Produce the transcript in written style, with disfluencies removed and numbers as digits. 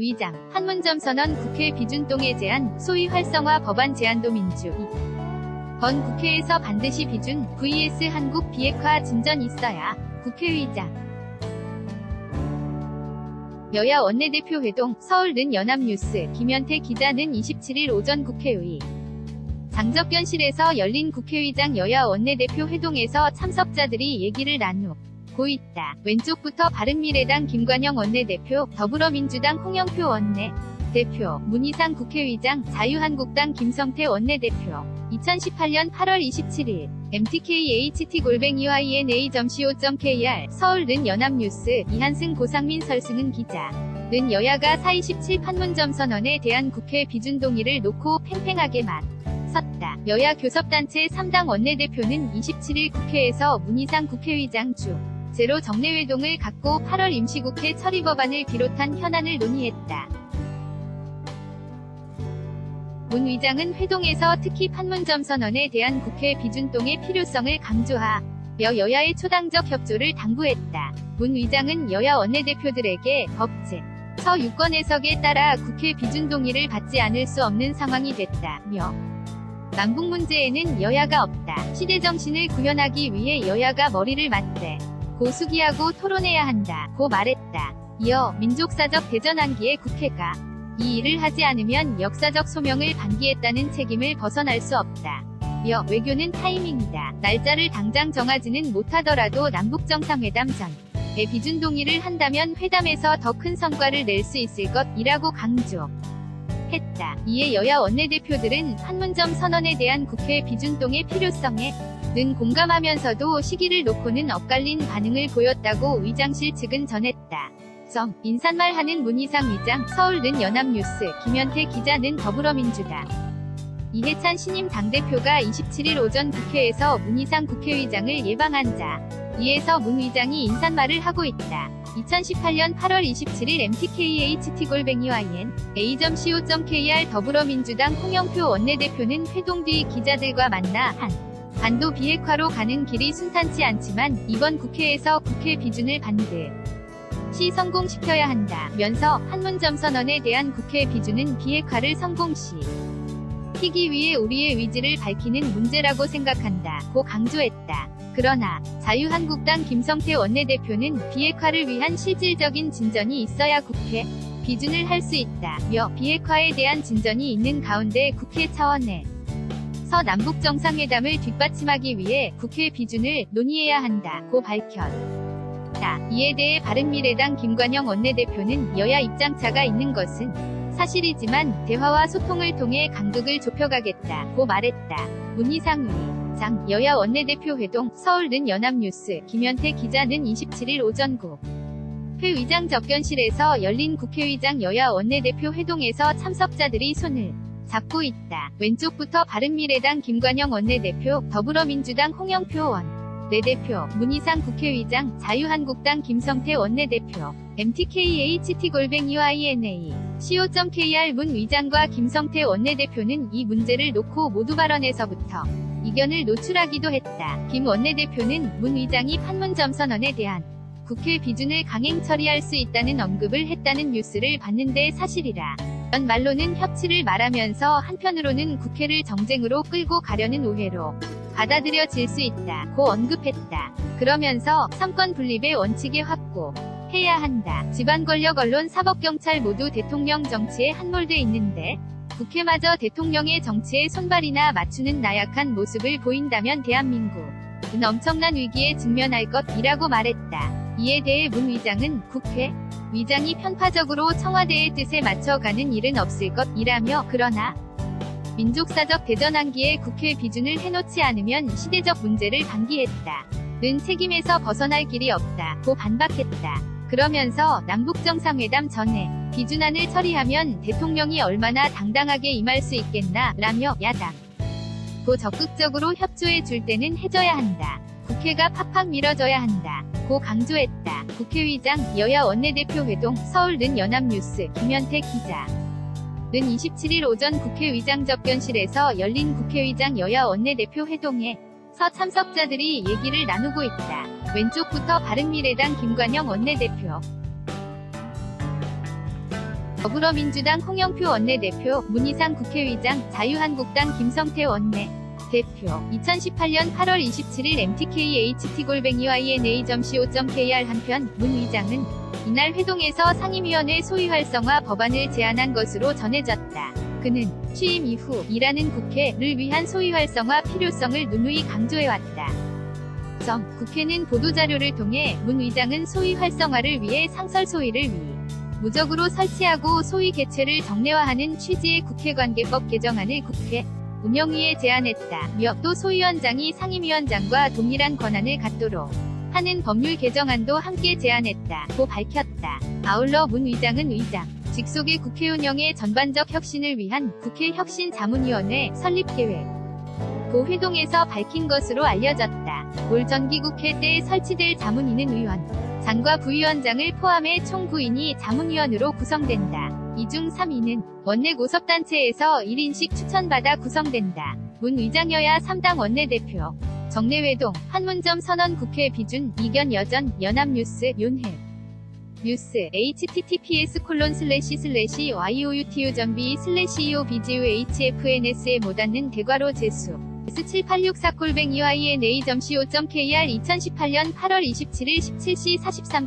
위장, 판문점 선언 국회 비준동의 제안, 소위 활성화 법안 제안도 민주. 번 국회에서 반드시 비준 vs 한국 비핵화 진전 있어야. 국회의장. 여야 원내대표 회동, 서울는 연합뉴스, 김현태 기자는 27일 오전 국회의 장접견실에서 열린 국회의장 여야 원내대표 회동에서 참석자들이 얘기를 나누고 있다. 왼쪽부터 바른미래당 김관영 원내대표, 더불어민주당 홍영표 원내대표, 문희상 국회의장, 자유한국당 김성태 원내대표. 2018년 8월 27일 mtkht@yna.co.kr 서울는 연합뉴스 이한승 고상민 설승은 기자는 여야가 4.27 판문점 선언에 대한 국회 비준 동의를 놓고 팽팽하게 맞섰다. 여야 교섭단체 3당 원내대표는 27일 국회에서 문희상 국회의장 주 제로 정례회동을 갖고 8월 임시국회 처리법안을 비롯한 현안을 논의했다. 문 의장은 회동에서 특히 판문점 선언에 대한 국회 비준동의 필요성을 강조하며 여야의 초당적 협조를 당부했다. 문 의장은 여야 원내대표들에게 법제처 유권 해석에 따라 국회 비준동의를 받지 않을 수 없는 상황이 됐다며 남북 문제에는 여야가 없다. 시대정신을 구현하기 위해 여야가 머리를 맞대고 숙이하고 토론해야 한다고 말했다. 이어 민족사적 대전환기에 국회가 이 일을 하지 않으면 역사적 소명을 반기했다는 책임을 벗어날 수 없다. 며 외교는 타이밍이다. 날짜를 당장 정하지는 못하더라도 남북정상회담 전에 비준 동의를 한다면 회담에서 더 큰 성과를 낼 수 있을 것이라고 강조했다. 이에 여야 원내대표들은 판문점 선언에 대한 국회 비준 동의 필요성에 는 공감하면서도 시기를 놓고는 엇갈린 반응을 보였다고 의장실 측은 전했다. 인사말 하는 문희상 의장, 서울는 연합뉴스, 김현태 기자는 더불어민주당. 이해찬 신임 당대표가 27일 오전 국회에서 문희상 국회의장을 예방한 자리에서 문 의장이 인사말을 하고 있다. 2018년 8월 27일 mtkht@yna.co.kr 더불어민주당 홍영표 원내대표는 회동 뒤 기자들과 만나 한반도 비핵화로 가는 길이 순탄치 않지만 이번 국회에서 국회 비준을 반드시 성공시켜야 한다면서 판문점 선언에 대한 국회 비준은 비핵화를 성공시키기 위해 우리의 의지를 밝히는 문제라고 생각한다고 강조했다. 그러나 자유한국당 김성태 원내대표는 비핵화를 위한 실질적인 진전이 있어야 국회 비준을 할 수 있다며 비핵화에 대한 진전이 있는 가운데 국회 차원에서 남북정상회담을 뒷받침하기 위해 국회 비준을 논의해야 한다고 밝혔다. 이에 대해 바른미래당 김관영 원내대표는 여야 입장차가 있는 것은 사실이지만 대화와 소통을 통해 간극을 좁혀가겠다고 말했다. 문희상 의장, 여야 원내대표 회동, 서울는 연합뉴스, 김현태 기자는 27일 오전 국회의장 접견실에서 열린 국회의장 여야 원내대표 회동에서 참석자들이 손을 잡고 있다. 왼쪽부터 바른미래당 김관영 원내대표, 더불어민주당 홍영표 원내대표, 문희상 국회의장, 자유한국당 김성태 원내대표, mtkht@yna.co.kr 문 의장과 김성태 원내대표는 이 문제를 놓고 모두 발언에서부터 이견을 노출하기도 했다. 김 원내대표는 문 의장이 판문점 선언에 대한 국회 비준을 강행 처리할 수 있다는 언급을 했다는 뉴스를 봤는데 사실이라 는 말로는 협치를 말하면서 한편으로는 국회를 정쟁으로 끌고 가려는 오해로 받아들여질 수 있다고 언급했다. 그러면서 삼권 분립의 원칙에 확고해야 한다. 지방권력, 언론, 사법경찰 모두 대통령 정치에 함몰돼 있는데 국회마저 대통령의 정치에 손발이나 맞추는 나약한 모습을 보인다면 대한민국은 엄청난 위기에 직면할 것이라고 말했다. 이에 대해 문 의장은 국회 의장이 편파적으로 청와대의 뜻에 맞춰가는 일은 없을 것이라며 그러나 민족사적 대전환기에 국회 비준을 해놓지 않으면 시대적 문제를 방기했다. 는 책임에서 벗어날 길이 없다고 반박했다. 그러면서 남북정상회담 전에 비준안을 처리하면 대통령이 얼마나 당당하게 임할 수 있겠나 라며 야당도 적극적으로 협조해 줄 때는 해줘야 한다. 국회가 팍팍 밀어줘야 한다. 고 강조했다. 국회의장, 여야 원내대표 회동, 서울는 연합뉴스, 김현태 기자. 는 27일 오전 국회의장 접견실에서 열린 국회의장 여야 원내대표 회동에서 참석자들이 얘기를 나누고 있다. 왼쪽부터 바른미래당 김관영 원내대표. 더불어민주당 홍영표 원내대표, 문희상 국회의장, 자유한국당 김성태 원내대표. 2018년 8월 27일 mtkht골뱅이yna.co.kr. 한편 문 의장은 이날 회동에서 상임위원회 소위 활성화 법안을 제안한 것으로 전해졌다. 그는 취임 이후 일하는 국회를 위한 소위 활성화 필요성을 누누이 강조해왔다. 국회는 보도자료를 통해 문 의장은 소위 활성화를 위해 상설 소위를 무적으로 설치하고 소위 개최를 정례화하는 취지의 국회관계법 개정안을 국회 운영위에 제안했다며 또 소위원장이 상임위원장과 동일한 권한을 갖도록 하는 법률 개정안도 함께 제안했다고 밝혔다. 아울러 문 의장은 의장 직속의 국회 운영의 전반적 혁신을 위한 국회 혁신자문위원회 설립 계획 고 회동에서 밝힌 것으로 알려졌다. 올 정기국회 때 설치될 자문위는 의원, 장과 부위원장을 포함해 총 9인이 자문위원으로 구성된다. 이 중 3인은 원내 고섭단체에서 1인씩 추천받아 구성된다. 문 의장 여야 3당 원내대표. 정례회동, 판문점 선언 국회 비준, 이견 여전, 연합뉴스, 윤해. 뉴스, https://youtu.b/eobgu-hfns에 못 닿는 대괄호 재수. S7864-yna.co.kr 2018년 8월 27일 17시 43분